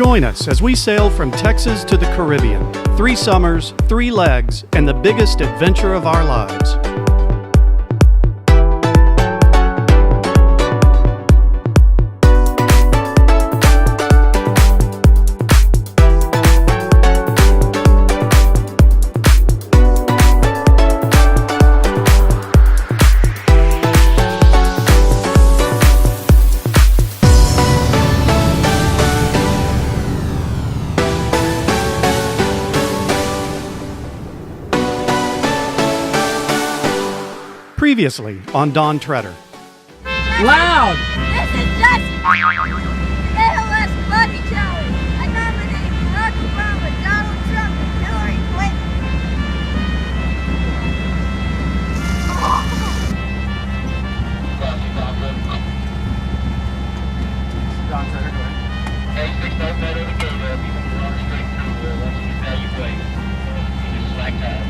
Join us as we sail from Texas to the Caribbean. 3 summers, 3 legs, and the biggest adventure of our lives. Previously on Don Treader. Loud! This is just ALS Buddy Challenge. I nominate Barack Obama, Donald Trump, and Hillary Clinton. Don Treader, go ahead. Hey, 6 no better to go there. People can run straight through. Once you get Bayou way, you just slack that.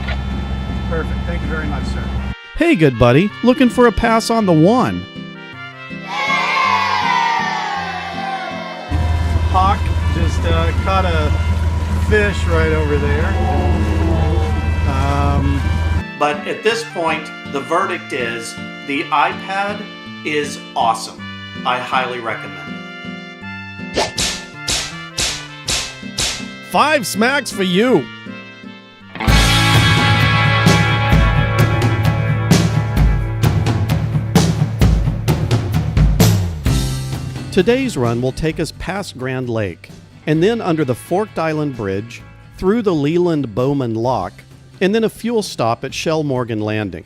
Perfect. Thank you very much, sir. Hey, good buddy. Looking for a pass on the 1. Hawk just caught a fish right over there. But at this point, the verdict is the iPad is awesome. I highly recommend it. 5 smacks for you. Today's run will take us past Grand Lake, and then under the Forked Island Bridge, through the Leland-Bowman Lock, and then a fuel stop at Shell Morgan Landing.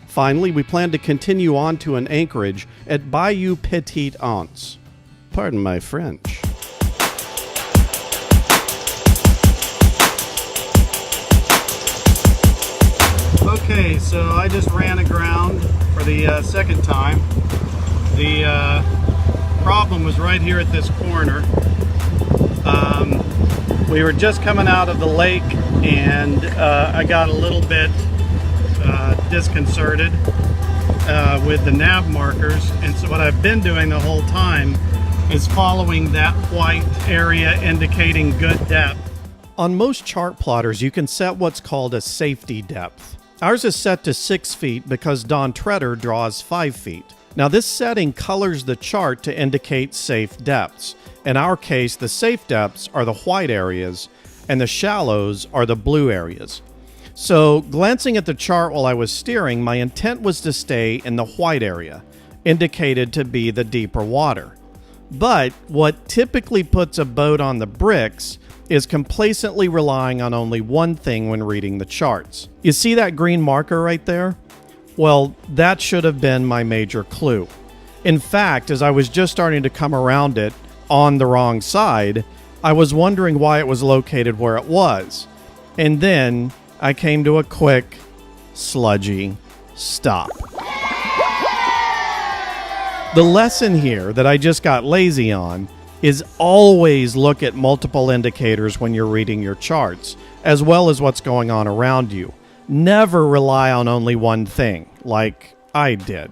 Finally, we plan to continue on to an anchorage at Bayou Petite, Anse. Pardon my French. Okay, so I just ran aground for the second time. The problem was right here at this corner. We were just coming out of the lake and I got a little bit disconcerted with the nav markers, and so what I've been doing the whole time is following that white area indicating good depth. On most chart plotters you can set what's called a safety depth. Ours is set to 6 feet because Don Treader draws 5 feet. Now this setting colors the chart to indicate safe depths. In our case, the safe depths are the white areas and the shallows are the blue areas. So glancing at the chart while I was steering, my intent was to stay in the white area, indicated to be the deeper water. But what typically puts a boat on the bricks is complacently relying on only one thing when reading the charts. You see that green marker right there? Well, that should have been my major clue. In fact, as I was just starting to come around it on the wrong side, I was wondering why it was located where it was. And then I came to a quick, sludgy stop. The lesson here that I just got lazy on is always look at multiple indicators when you're reading your charts, as well as what's going on around you. Never rely on only one thing, like I did.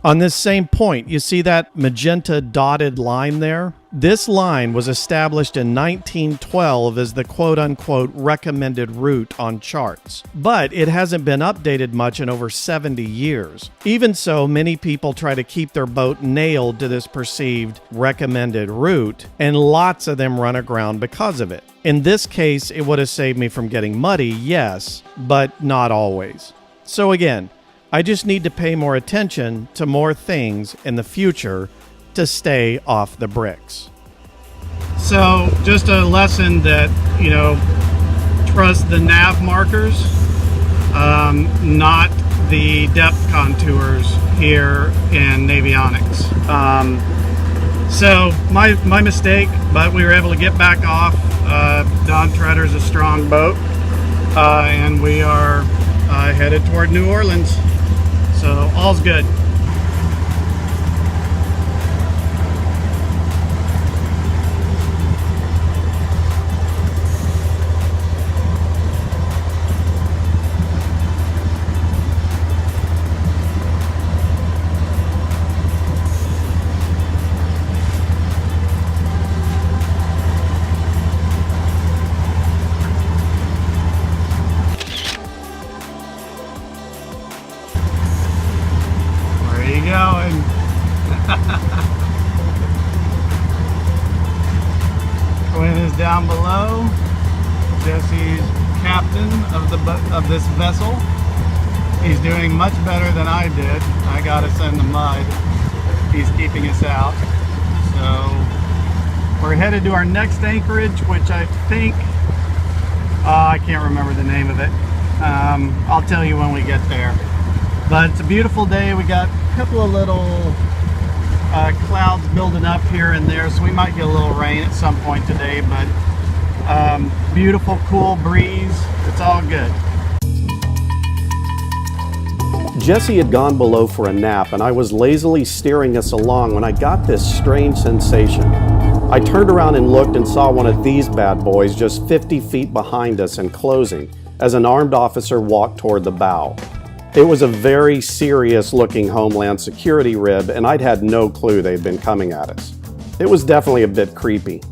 On this same point, you see that magenta dotted line there? This line was established in 1912 as the quote-unquote recommended route on charts. But it hasn't been updated much in over 70 years. Even so, many people try to keep their boat nailed to this perceived recommended route, and lots of them run aground because of it. In this case, it would have saved me from getting muddy, yes, but not always. So again, I just need to pay more attention to more things in the future to stay off the bricks. So just a lesson that, trust the nav markers, not the depth contours here in Navionics. So my mistake, but we were able to get back off. Don Treader's a strong boat, and we are headed toward New Orleans. So all's good. Quinn is down below. Jesse's captain of this vessel. He's doing much better than I did. I got us in the mud. He's keeping us out. So we're headed to our next anchorage, which I think, I can't remember the name of it. I'll tell you when we get there. But it's a beautiful day. We got a couple of little clouds building up here and there, so we might get a little rain at some point today, but beautiful, cool breeze. It's all good. Jesse had gone below for a nap, and I was lazily steering us along when I got this strange sensation. I turned around and looked and saw one of these bad boys just 50 feet behind us and closing as an armed officer walked toward the bow. It was a very serious looking Homeland Security rib, and I'd had no clue they'd been coming at us. It was definitely a bit creepy.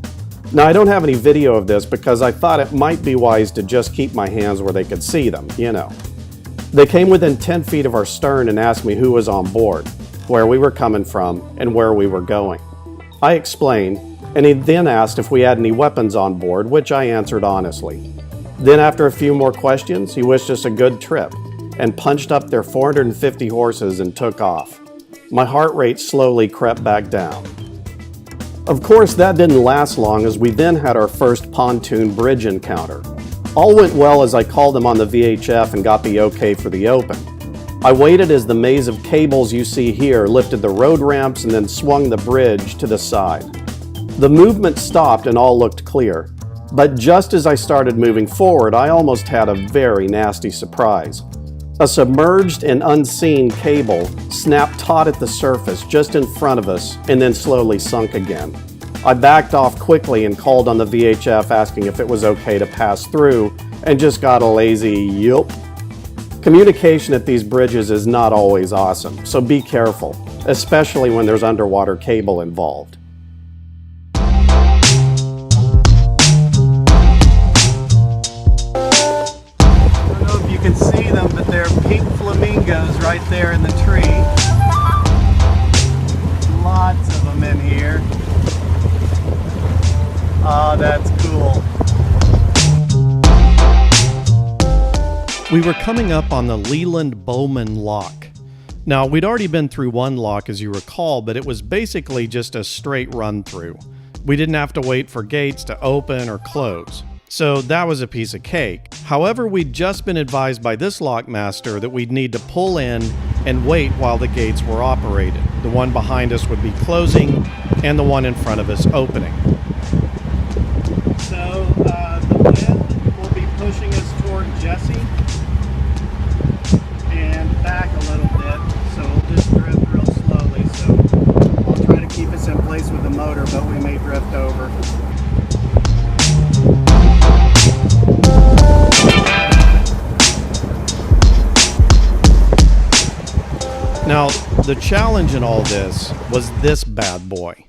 Now, I don't have any video of this because I thought it might be wise to just keep my hands where they could see them, you know. They came within 10 feet of our stern and asked me who was on board, where we were coming from, and where we were going. I explained, and he then asked if we had any weapons on board, which I answered honestly. Then after a few more questions, he wished us a good trip and punched up their 450 horses and took off. My heart rate slowly crept back down. Of course, that didn't last long, as we then had our first pontoon bridge encounter. All went well as I called them on the VHF and got the okay for the open. I waited as the maze of cables you see here lifted the road ramps and then swung the bridge to the side. The movement stopped and all looked clear, but just as I started moving forward, I almost had a very nasty surprise. A submerged and unseen cable snapped taut at the surface just in front of us and then slowly sunk again. I backed off quickly and called on the VHF asking if it was okay to pass through, and just got a lazy yup. Communication at these bridges is not always awesome, so be careful, especially when there's underwater cable involved. I don't know if you can see them, but they're pink flamingos right there in the tree. Lots of them in here. Oh, that's cool. We were coming up on the Leland-Bowman Lock. Now, we'd already been through one lock, as you recall, but it was basically just a straight run through. We didn't have to wait for gates to open or close. So that was a piece of cake. However, we'd just been advised by this lockmaster that we'd need to pull in and wait while the gates were operated. The one behind us would be closing and the one in front of us opening. So the wind will be pushing us toward Jesse and back a little bit, so we'll just drift real slowly. So I'll try to keep us in place with the motor, but we may drift over. Now, the challenge in all this was this bad boy.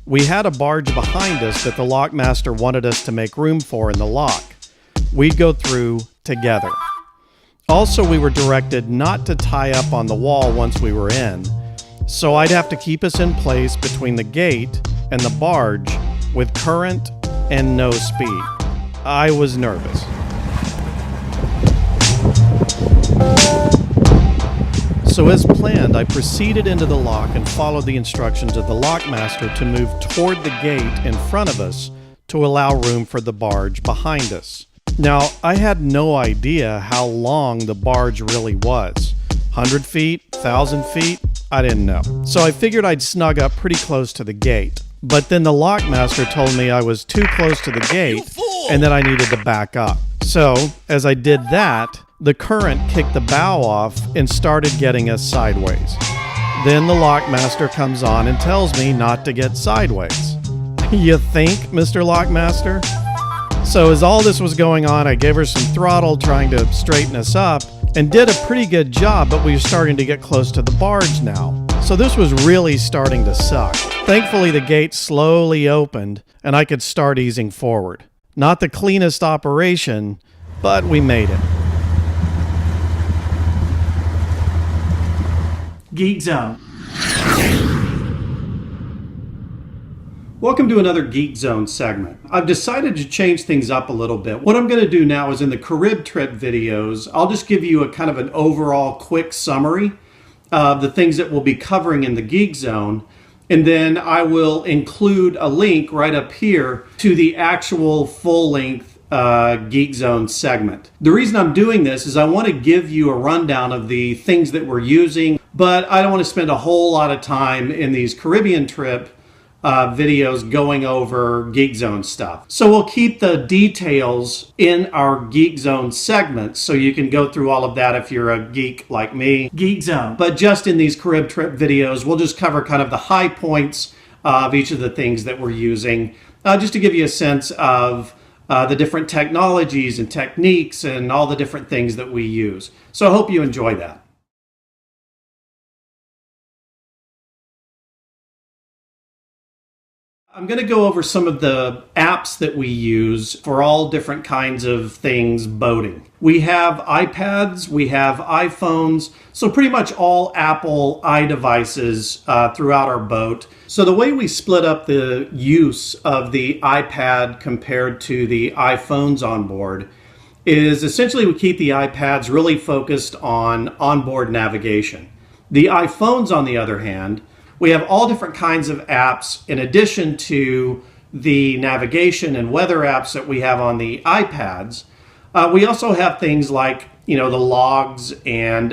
We had a barge behind us that the lockmaster wanted us to make room for in the lock. We'd go through together. Also, we were directed not to tie up on the wall once we were in, so I'd have to keep us in place between the gate and the barge with current and no speed. I was nervous. So as planned, I proceeded into the lock and followed the instructions of the lockmaster to move toward the gate in front of us to allow room for the barge behind us. Now, I had no idea how long the barge really was. 100 feet? 1,000 feet? I didn't know. So I figured I'd snug up pretty close to the gate. But then the lockmaster told me I was too close to the gate and that I needed to back up. So, as I did that, the current kicked the bow off and started getting us sideways. Then the lockmaster comes on and tells me not to get sideways. You think, Mr. Lockmaster? So as all this was going on, I gave her some throttle trying to straighten us up and did a pretty good job, but we were starting to get close to the barge now. So this was really starting to suck. Thankfully, the gate slowly opened and I could start easing forward. Not the cleanest operation, but we made it. Geek Zone. Welcome to another Geek Zone segment. I've decided to change things up a little bit. What I'm going to do now is in the Carib trip videos, I'll just give you a kind of an overall quick summary of the things that we'll be covering in the Geek Zone. And then I will include a link right up here to the actual full-length Geek Zone segment. The reason I'm doing this is I want to give you a rundown of the things that we're using, but I don't want to spend a whole lot of time in these Caribbean trip videos going over Geek Zone stuff. So we'll keep the details in our Geek Zone segments so you can go through all of that if you're a geek like me. Geek Zone. But just in these Carib trip videos, we'll just cover kind of the high points of each of the things that we're using, just to give you a sense of the different technologies and techniques and all the different things that we use. So I hope you enjoy that. I'm going to go over some of the apps that we use for all different kinds of things boating. We have iPads, we have iPhones, so pretty much all Apple iDevices throughout our boat. So the way we split up the use of the iPad compared to the iPhones on board is essentially we keep the iPads really focused on onboard navigation. The iPhones, on the other hand, we have all different kinds of apps in addition to the navigation and weather apps that we have on the iPads. We also have things like, the logs and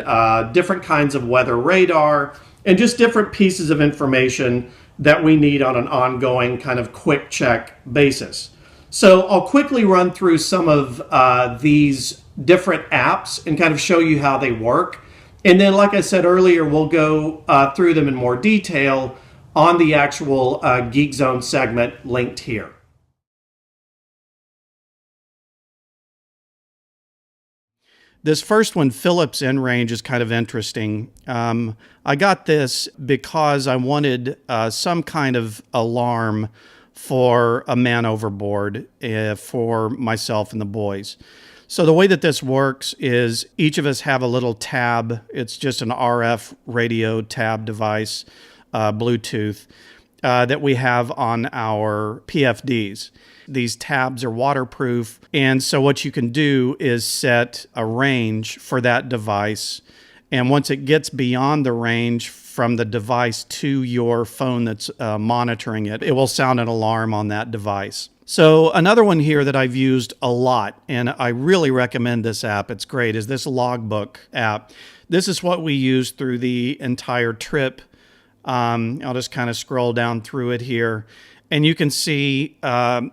different kinds of weather radar and just different pieces of information that we need on an ongoing kind of quick check basis. So I'll quickly run through some of these different apps and kind of show you how they work. And then, like I said earlier, we'll go through them in more detail on the actual Geek Zone segment linked here. This first one, Philips InRange, is kind of interesting. I got this because I wanted some kind of alarm for a man overboard for myself and the boys. So the way that this works is each of us have a little tab. It's just an RF radio tab device, Bluetooth, that we have on our PFDs. These tabs are waterproof, and so what you can do is set a range for that device, and once it gets beyond the range from the device to your phone that's monitoring it, it will sound an alarm on that device. So another one here that I've used a lot, and I really recommend this app, it's great, is this logbook app. This is what we use through the entire trip. I'll just kind of scroll down through it here. And you can see,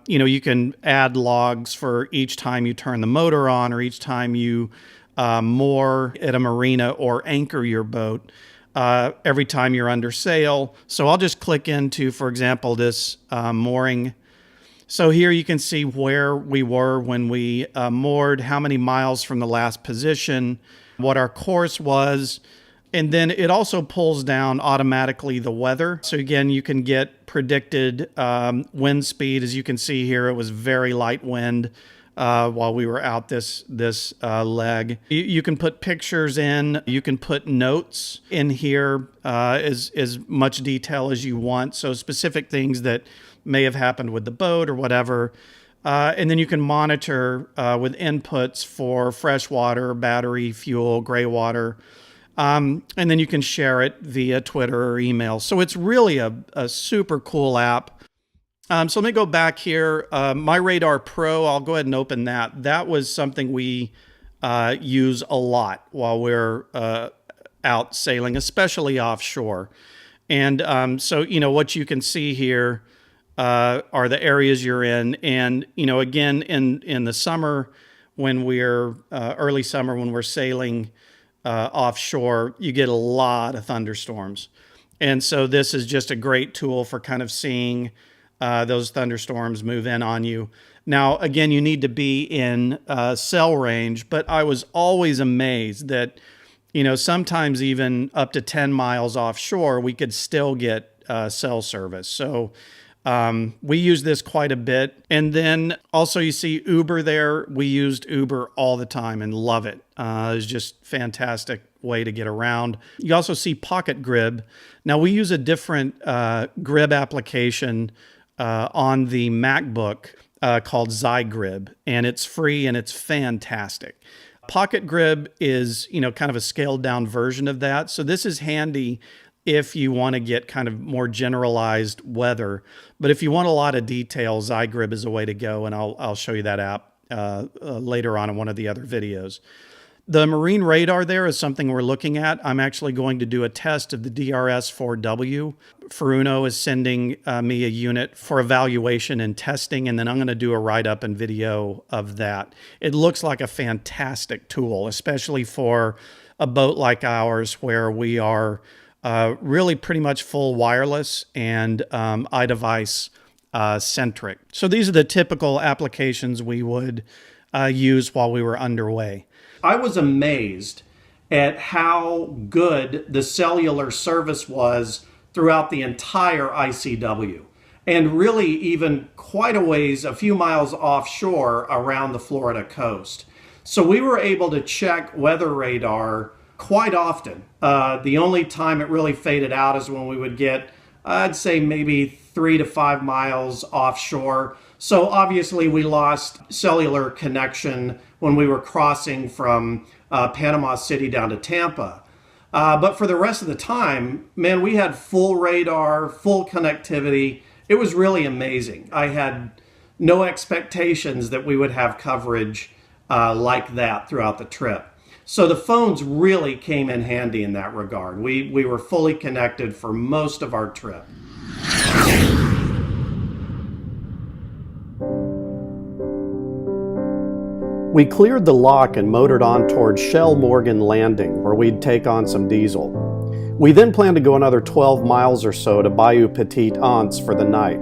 you can add logs for each time you turn the motor on or each time you moor at a marina or anchor your boat. Every time you're under sail. So I'll just click into, for example, this mooring. So here you can see where we were when we moored, how many miles from the last position, what our course was, and then it also pulls down automatically the weather. So again, you can get predicted wind speed. As you can see here, it was very light wind while we were out this leg. You can put pictures in, you can put notes in here, as much detail as you want. So specific things that may have happened with the boat or whatever. And then you can monitor with inputs for fresh water, battery, fuel, gray water. And then you can share it via Twitter or email. So it's really a super cool app. So let me go back here. My Radar Pro, I'll go ahead and open that. That was something we use a lot while we're out sailing, especially offshore. And so, what you can see here are the areas you're in. And, again, in the summer, when we're early summer, when we're sailing offshore, you get a lot of thunderstorms. And so this is just a great tool for kind of seeing those thunderstorms move in on you. Now, again, you need to be in cell range, but I was always amazed that, sometimes even up to 10 miles offshore, we could still get cell service. So we use this quite a bit. And then also you see Uber there. We used Uber all the time and love it. It's just fantastic way to get around. You also see Pocket Grib. Now we use a different grib application on the MacBook called Zygrib, and it's free and it's fantastic. Pocket Grib is, kind of a scaled down version of that. So this is handy if you want to get kind of more generalized weather. But if you want a lot of detail, Zygrib is a way to go, and I'll show you that app later on in one of the other videos. The marine radar there is something we're looking at. I'm actually going to do a test of the DRS-4W. Furuno is sending me a unit for evaluation and testing, and then I'm going to do a write-up and video of that. It looks like a fantastic tool, especially for a boat like ours where we are really pretty much full wireless and iDevice centric. So these are the typical applications we would use while we were underway. I was amazed at how good the cellular service was throughout the entire ICW, and really even quite a ways, a few miles offshore around the Florida coast. So we were able to check weather radar quite often. The only time it really faded out is when we would get, I'd say maybe 3 to 5 miles offshore. So obviously we lost cellular connection when we were crossing from Panama City down to Tampa. But for the rest of the time, man, we had full radar, full connectivity. It was really amazing. I had no expectations that we would have coverage like that throughout the trip. So the phones really came in handy in that regard. We were fully connected for most of our trip. We cleared the lock and motored on towards Shell Morgan Landing, where we'd take on some diesel. We then planned to go another 12 miles or so to Bayou Petite, Anse for the night.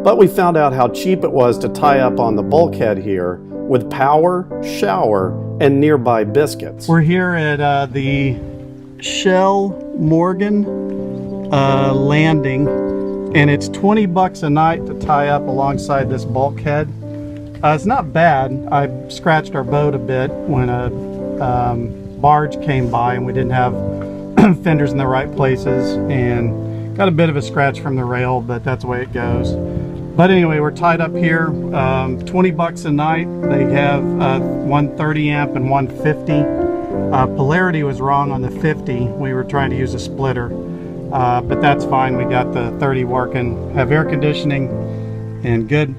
But we found out how cheap it was to tie up on the bulkhead here with power, shower, and nearby Biscuits. We're here at the Shell Morgan landing, and it's $20 a night to tie up alongside this bulkhead. It's not bad. I scratched our boat a bit when a barge came by and we didn't have fenders in the right places, and got a bit of a scratch from the rail, but that's the way it goes. But anyway, we're tied up here, $20 a night. They have one 30 amp and one 50. Polarity was wrong on the 50. We were trying to use a splitter, but that's fine. We got the 30 working. Have air conditioning and good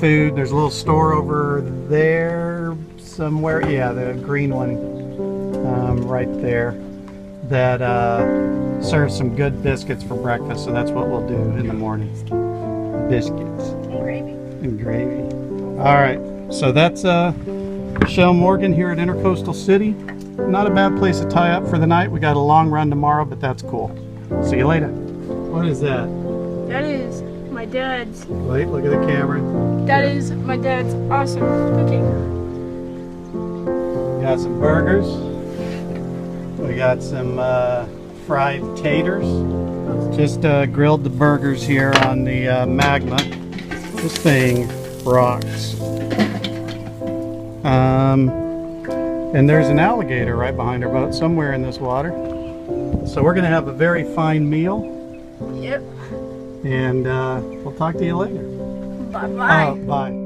food. There's a little store over there somewhere. Yeah, the green one right there that serves some good biscuits for breakfast. So that's what we'll do in the morning. Biscuits. And gravy. All right, so that's Shell Morgan here at Intercoastal City. Not a bad place to tie up for the night. We got a long run tomorrow, but that's cool. See you later. What is that? That is my dad's. Wait, look at the camera. That is my dad's awesome cooking. We got some burgers. We got some fried taters. Just grilled the burgers here on the Magma. This thing rocks. And there's an alligator right behind our boat somewhere in this water. So we're gonna have a very fine meal. Yep. And we'll talk to you later. Bye-bye. Bye.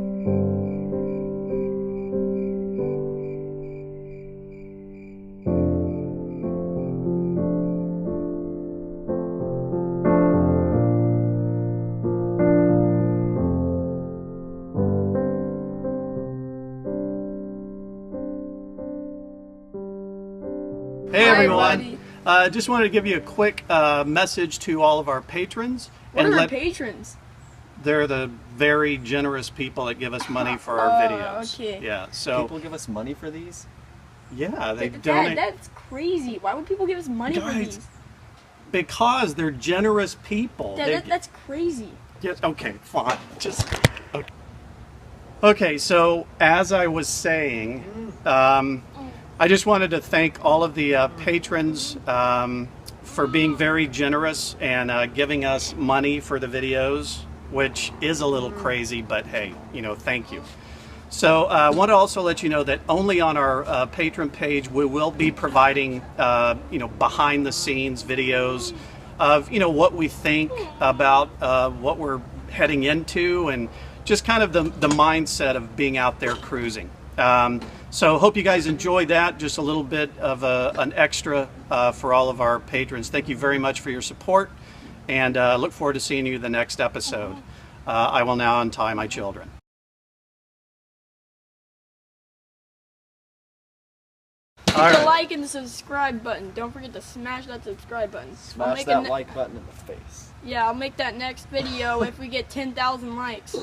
Hey everyone! Just wanted to give you a quick message to all of our patrons. What are our patrons? They're the very generous people that give us money for our videos. Okay. Yeah, so people give us money for these? Yeah, they donate. That's crazy. Why would people give us money for these? Because they're generous people. That's crazy. Yes. Okay. Fine. Just. Okay. Okay. So as I was saying. I just wanted to thank all of the patrons for being very generous and giving us money for the videos, which is a little crazy, but hey, thank you. So I want to also let you know that only on our patron page we will be providing behind the scenes videos of what we think about what we're heading into, and just kind of the mindset of being out there cruising. So hope you guys enjoy that. Just a little bit of an extra for all of our patrons. Thank you very much for your support, and look forward to seeing you the next episode. I will now untie my children. Hit the like and subscribe button. Don't forget to smash that subscribe button. Smash that like button in the face. Yeah, I'll make that next video if we get 10,000 likes.